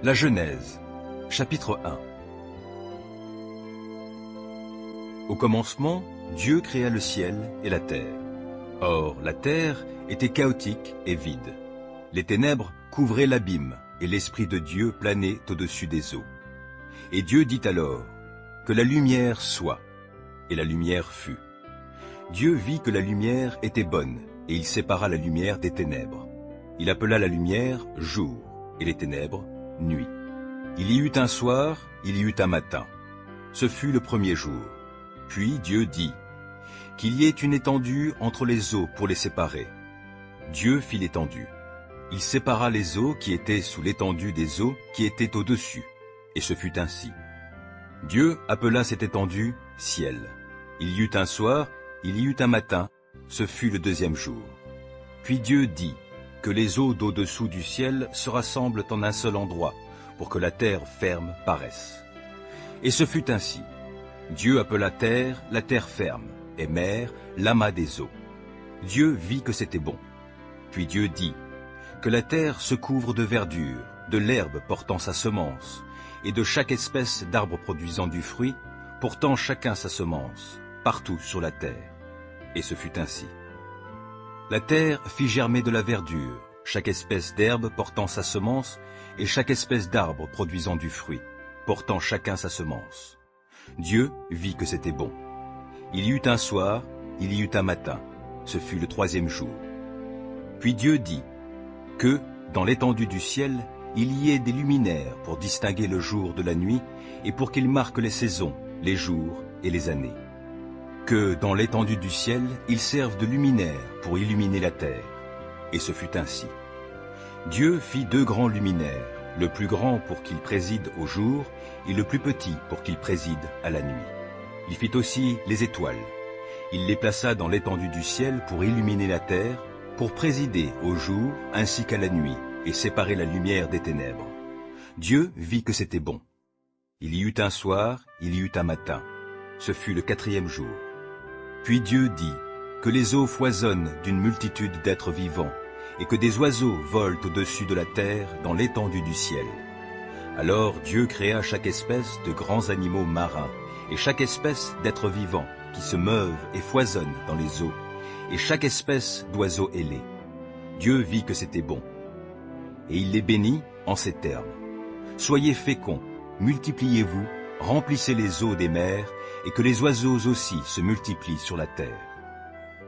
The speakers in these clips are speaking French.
La Genèse, chapitre 1. Au commencement, Dieu créa le ciel et la terre. Or, la terre était chaotique et vide. Les ténèbres couvraient l'abîme, et l'Esprit de Dieu planait au-dessus des eaux. Et Dieu dit alors, « Que la lumière soit. » Et la lumière fut. Dieu vit que la lumière était bonne, et il sépara la lumière des ténèbres. Il appela la lumière jour, et les ténèbres nuit. Il y eut un soir, il y eut un matin. Ce fut le premier jour. Puis Dieu dit, « Qu'il y ait une étendue entre les eaux pour les séparer. » Dieu fit l'étendue. Il sépara les eaux qui étaient sous l'étendue des eaux qui étaient au-dessus, et ce fut ainsi. Dieu appela cette étendue ciel. Il y eut un soir, il y eut un matin, ce fut le deuxième jour. Puis Dieu dit, « Que les eaux d'au-dessous du ciel se rassemblent en un seul endroit, pour que la terre ferme paraisse. » Et ce fut ainsi. Dieu appela terre la terre ferme, et mer l'amas des eaux. Dieu vit que c'était bon. Puis Dieu dit, « Que la terre se couvre de verdure, de l'herbe portant sa semence, et de chaque espèce d'arbre produisant du fruit, portant chacun sa semence, partout sur la terre. » Et ce fut ainsi. La terre fit germer de la verdure, chaque espèce d'herbe portant sa semence, et chaque espèce d'arbre produisant du fruit, portant chacun sa semence. Dieu vit que c'était bon. Il y eut un soir, il y eut un matin, ce fut le troisième jour. Puis Dieu dit, que, dans l'étendue du ciel, il y ait des luminaires pour distinguer le jour de la nuit, et pour qu'ils marquent les saisons, les jours et les années. Que, dans l'étendue du ciel, ils servent de luminaires pour illuminer la terre. Et ce fut ainsi. Dieu fit deux grands luminaires, le plus grand pour qu'il préside au jour, et le plus petit pour qu'il préside à la nuit. Il fit aussi les étoiles. Il les plaça dans l'étendue du ciel pour illuminer la terre, pour présider au jour ainsi qu'à la nuit, et séparer la lumière des ténèbres. Dieu vit que c'était bon. Il y eut un soir, il y eut un matin. Ce fut le quatrième jour. Puis Dieu dit, que les eaux foisonnent d'une multitude d'êtres vivants, et que des oiseaux volent au-dessus de la terre dans l'étendue du ciel. Alors Dieu créa chaque espèce de grands animaux marins, et chaque espèce d'êtres vivants qui se meuvent et foisonnent dans les eaux, et chaque espèce d'oiseaux ailés. Dieu vit que c'était bon. Et il les bénit en ces termes. Soyez féconds, multipliez-vous, remplissez les eaux des mers, et que les oiseaux aussi se multiplient sur la terre.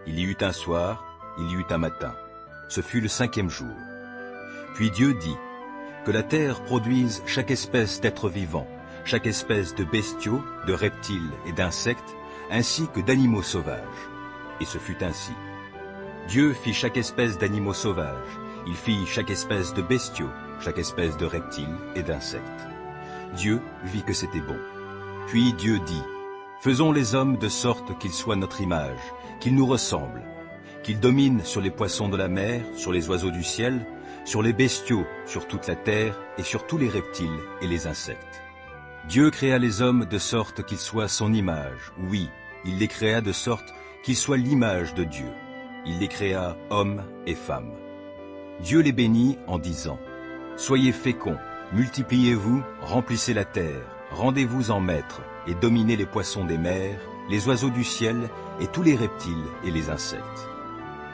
Il y eut un soir, il y eut un matin. Ce fut le cinquième jour. Puis Dieu dit, que la terre produise chaque espèce d'êtres vivants, chaque espèce de bestiaux, de reptiles et d'insectes, ainsi que d'animaux sauvages. Et ce fut ainsi. Dieu fit chaque espèce d'animaux sauvages, il fit chaque espèce de bestiaux, chaque espèce de reptiles et d'insectes. Dieu vit que c'était bon. Puis Dieu dit, faisons les hommes de sorte qu'ils soient notre image, qu'ils nous ressemblent, qu'ils dominent sur les poissons de la mer, sur les oiseaux du ciel, sur les bestiaux, sur toute la terre et sur tous les reptiles et les insectes. Dieu créa les hommes de sorte qu'ils soient son image. Oui, il les créa de sorte qu'ils soient l'image de Dieu. Il les créa hommes et femmes. Dieu les bénit en disant, « Soyez féconds, multipliez-vous, remplissez la terre, rendez-vous en maîtres et dominez les poissons des mers, les oiseaux du ciel et tous les reptiles et les insectes. »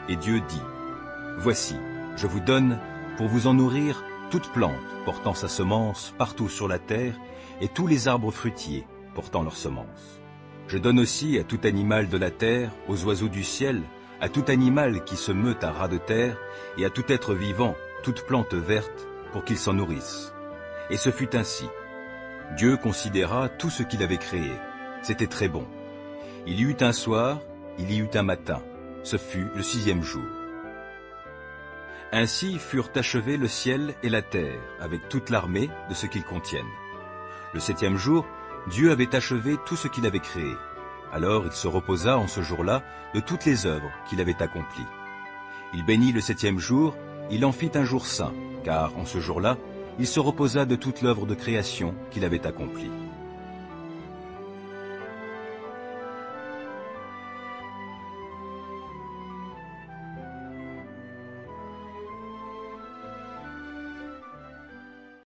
Et Dieu dit, « Voici, je vous donne, pour vous en nourrir, toute plante portant sa semence partout sur la terre, et tous les arbres fruitiers portant leur semence. Je donne aussi à tout animal de la terre, aux oiseaux du ciel, à tout animal qui se meut à ras de terre, et à tout être vivant, toute plante verte, pour qu'ils s'en nourrissent. » Et ce fut ainsi. Dieu considéra tout ce qu'il avait créé. C'était très bon. Il y eut un soir, il y eut un matin. Ce fut le sixième jour. Ainsi furent achevés le ciel et la terre, avec toute l'armée de ce qu'ils contiennent. Le septième jour, Dieu avait achevé tout ce qu'il avait créé. Alors il se reposa en ce jour-là de toutes les œuvres qu'il avait accomplies. Il bénit le septième jour, il en fit un jour saint, car en ce jour-là, il se reposa de toute l'œuvre de création qu'il avait accomplie.